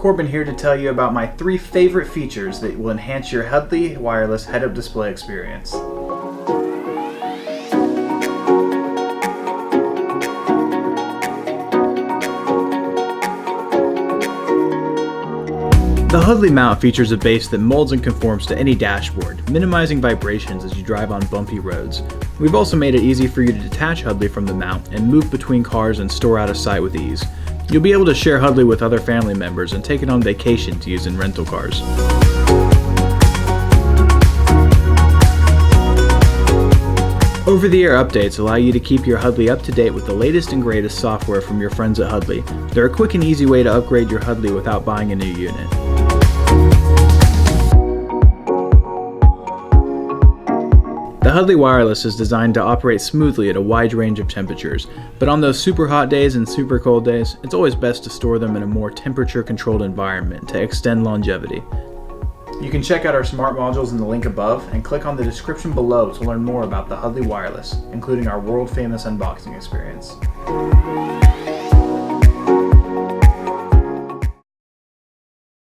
Corbin here to tell you about my 3 favorite features that will enhance your Hudly wireless head-up display experience. The Hudly Mount features a base that molds and conforms to any dashboard, minimizing vibrations as you drive on bumpy roads. We've also made it easy for you to detach Hudly from the mount and move between cars and store out of sight with ease. You'll be able to share Hudly with other family members and take it on vacation to use in rental cars. Over-the-air updates allow you to keep your Hudly up to date with the latest and greatest software from your friends at Hudly. They're a quick and easy way to upgrade your Hudly without buying a new unit. The Hudly Wireless is designed to operate smoothly at a wide range of temperatures, but on those super hot days and super cold days, it's always best to store them in a more temperature-controlled environment to extend longevity. You can check out our smart modules in the link above and click on the description below to learn more about the Hudly Wireless, including our world-famous unboxing experience.